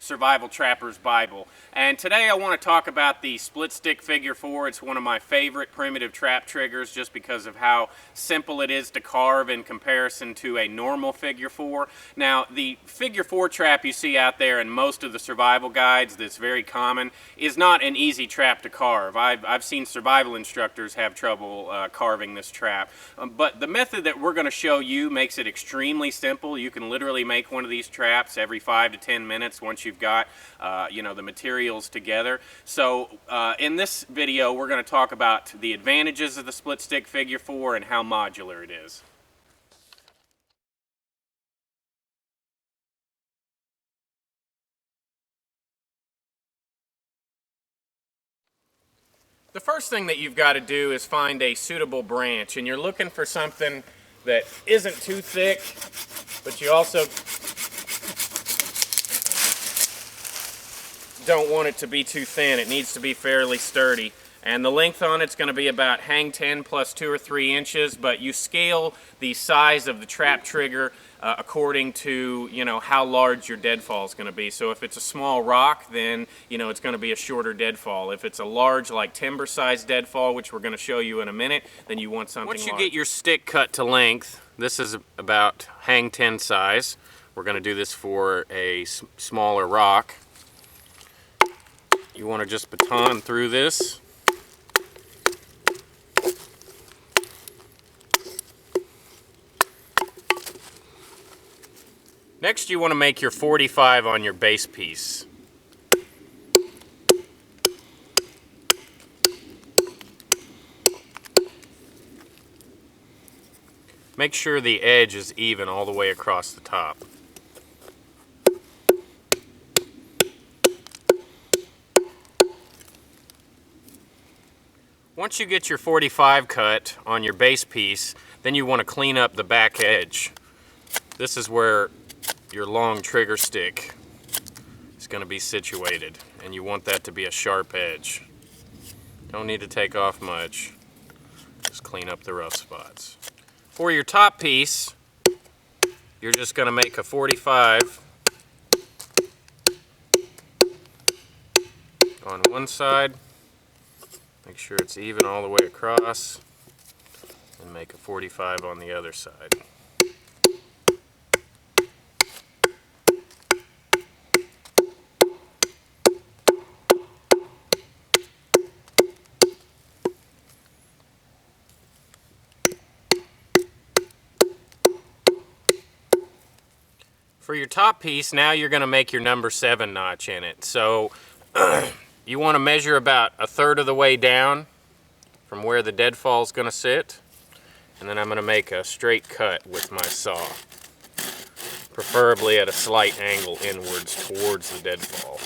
Survival Trapper's Bible. And today I want to talk about the split stick figure 4. It's one of my favorite primitive trap triggers just because of how simple it is to carve in comparison to a normal figure 4. Now, the figure 4 trap you see out there in most of the survival guides that's very common is not an easy trap to carve. I've seen survival instructors have trouble carving this trap. But the method that we're going to show you makes it extremely simple. You can literally make one of these traps every 5 to 10 minutes once you've got the materials together. So in this video we're going to talk about the advantages of the split stick figure 4 and how modular it is. The first thing that you've got to do is find a suitable branch, and you're looking for something that isn't too thick, but you also don't want it to be too thin. It needs to be fairly sturdy. And the length on it's going to be about hang 10 plus 2 or 3 inches, but you scale the size of the trap trigger according to, how large your deadfall is going to be. So if it's a small rock, then, it's going to be a shorter deadfall. If it's a large, like timber-sized deadfall, which we're going to show you in a minute, then you want something large. Once you get your stick cut to length, this is about hang 10 size. We're going to do this for a smaller rock. You want to just baton through this. Next, you want to make your 45 on your base piece. Make sure the edge is even all the way across the top. Once you get your 45 cut on your base piece, then you want to clean up the back edge. This is where your long trigger stick is going to be situated, and you want that to be a sharp edge. Don't need to take off much, just clean up the rough spots. For your top piece, you're just going to make a 45 on one side, make sure it's even all the way across, and make a 45 on the other side. For your top piece, now you're going to make your number 7 notch in it. So you want to measure about 1/3 of the way down from where the deadfall is going to sit. And then I'm going to make a straight cut with my saw, preferably at a slight angle inwards towards the deadfall.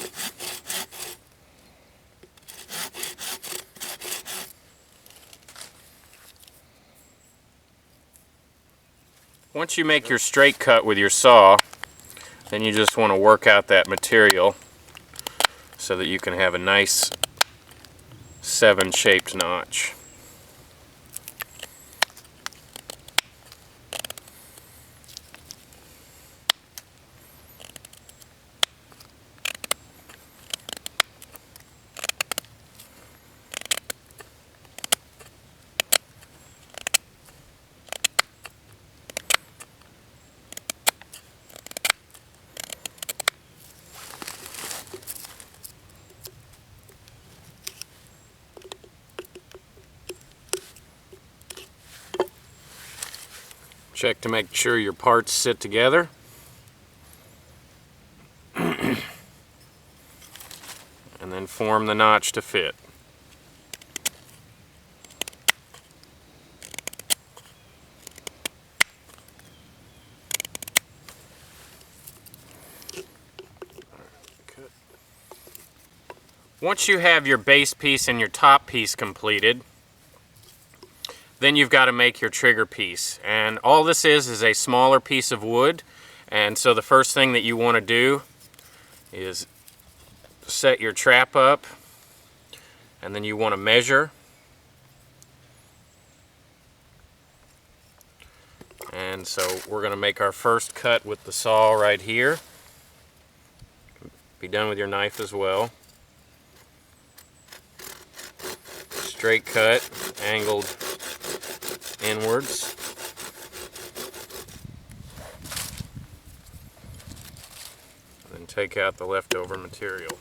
Once you make your straight cut with your saw, then you just want to work out that material so that you can have a nice 7 shaped notch. Check to make sure your parts sit together. And then form the notch to fit. Once you have your base piece and your top piece completed, then you've got to make your trigger piece. And all this is a smaller piece of wood. And so the first thing that you want to do is set your trap up, and then you want to measure. And so we're going to make our first cut with the saw right here. Be done with your knife as well. Straight cut, angled inwards. And then take out the leftover material.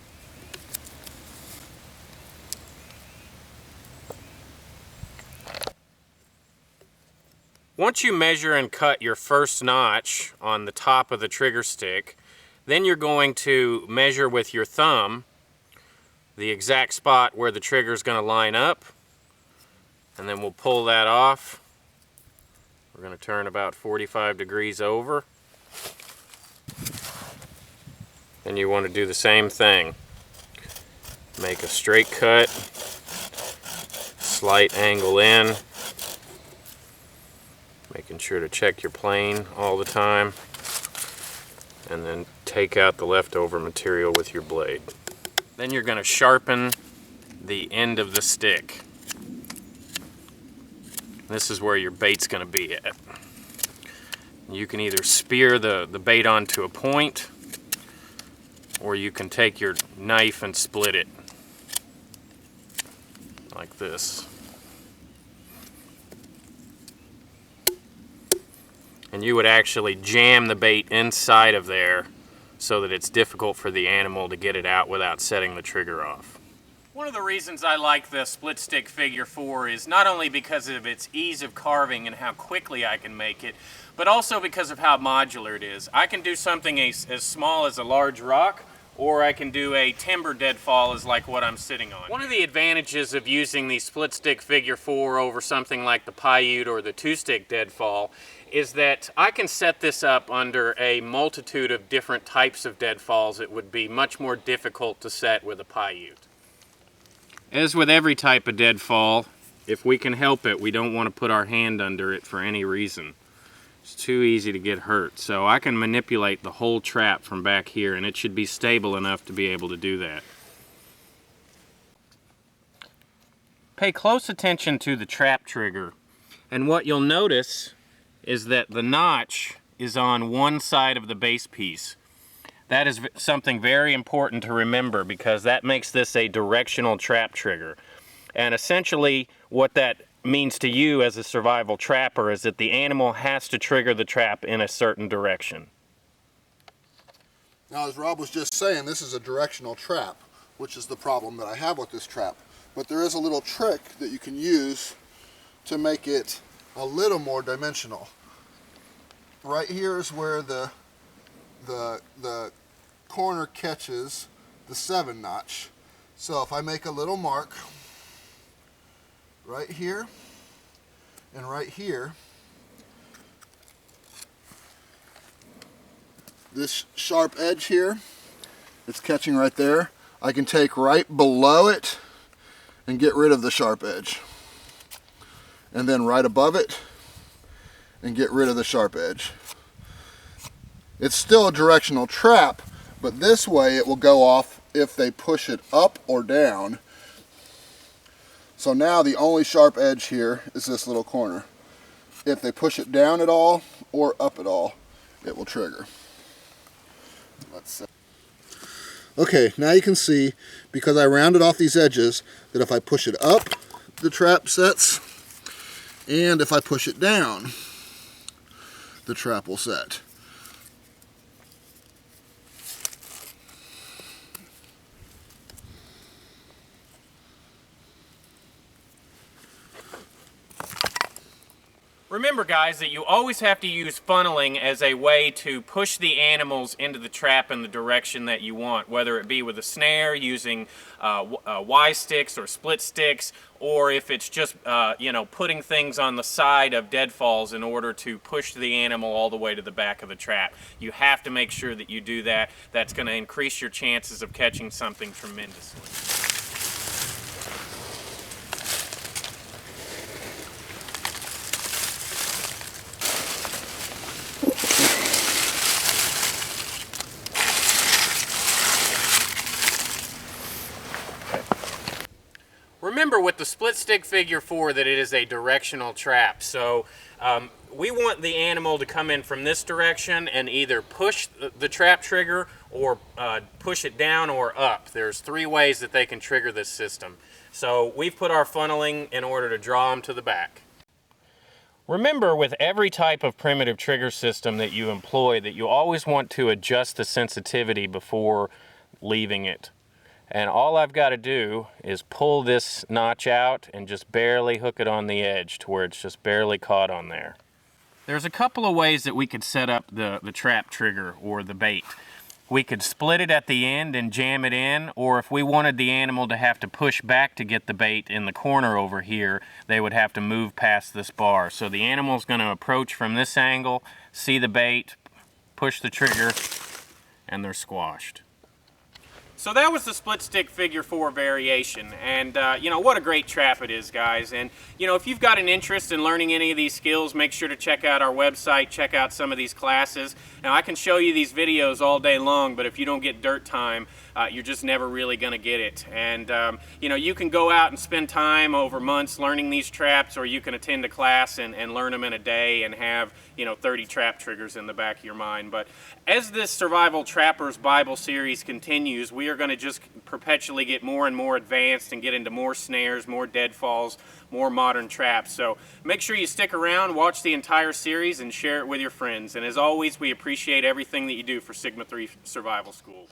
Once you measure and cut your first notch on the top of the trigger stick, then you're going to measure with your thumb the exact spot where the trigger is going to line up, and then we'll pull that off. We're going to turn about 45 degrees over. Then you want to do the same thing. Make a straight cut, slight angle in, making sure to check your plane all the time, and then take out the leftover material with your blade. Then you're going to sharpen the end of the stick. This is where your bait's going to be at. You can either spear the bait onto a point, or you can take your knife and split it like this. And you would actually jam the bait inside of there so that it's difficult for the animal to get it out without setting the trigger off. One of the reasons I like the split stick figure 4 is not only because of its ease of carving and how quickly I can make it, but also because of how modular it is. I can do something as small as a large rock, or I can do a timber deadfall as like what I'm sitting on. One of the advantages of using the split stick figure 4 over something like the Paiute or the 2-stick deadfall is that I can set this up under a multitude of different types of deadfalls. It would be much more difficult to set with a Paiute. As with every type of deadfall, if we can help it, we don't want to put our hand under it for any reason. It's too easy to get hurt. So I can manipulate the whole trap from back here, and it should be stable enough to be able to do that. Pay close attention to the trap trigger, and what you'll notice is that the notch is on one side of the base piece. That is something very important to remember, because that makes this a directional trap trigger. And essentially what that means to you as a survival trapper is that the animal has to trigger the trap in a certain direction. Now, as Rob was just saying, this is a directional trap, which is the problem that I have with this trap. But there is a little trick that you can use to make it a little more dimensional. Right here is where the corner catches the 7 notch. So if I make a little mark right here and right here, this sharp edge here, it's catching right there, I can take right below it and get rid of the sharp edge, and then right above it and get rid of the sharp edge. It's still a directional trap, but this way it will go off if they push it up or down. So now the only sharp edge here is this little corner. If they push it down at all or up at all, it will trigger. Let's see. Okay, now you can see, because I rounded off these edges, that if I push it up, the trap sets, and if I push it down, the trap will set. Remember, guys, that you always have to use funneling as a way to push the animals into the trap in the direction that you want, whether it be with a snare using Y sticks or split sticks, or if it's just putting things on the side of deadfalls in order to push the animal all the way to the back of the trap. You have to make sure that you do that. That's going to increase your chances of catching something tremendously. Remember with the split stick figure 4 that it is a directional trap. So we want the animal to come in from this direction and either push the trap trigger or push it down or up. There's 3 ways that they can trigger this system. So we've put our funneling in order to draw them to the back. Remember, with every type of primitive trigger system that you employ, that you always want to adjust the sensitivity before leaving it. And all I've got to do is pull this notch out and just barely hook it on the edge to where it's just barely caught on there. There's a couple of ways that we could set up the trap trigger or the bait. We could split it at the end and jam it in, or if we wanted the animal to have to push back to get the bait in the corner over here, they would have to move past this bar. So the animal's going to approach from this angle, see the bait, push the trigger, and they're squashed. So that was the split stick figure 4 variation, and you know, what a great trap it is, guys. And you know, if you've got an interest in learning any of these skills, make sure to check out our website, check out some of these classes. Now, I can show you these videos all day long, but if you don't get dirt time, you're just never really going to get it. And you know, you can go out and spend time over months learning these traps, or you can attend a class and learn them in a day and have, you know, 30 trap triggers in the back of your mind. But as this Survival Trappers Bible series continues, we are going to just perpetually get more and more advanced and get into more snares, more deadfalls, more modern traps. So make sure you stick around, watch the entire series, and share it with your friends. And as always, we appreciate everything that you do for Sigma 3 Survival School.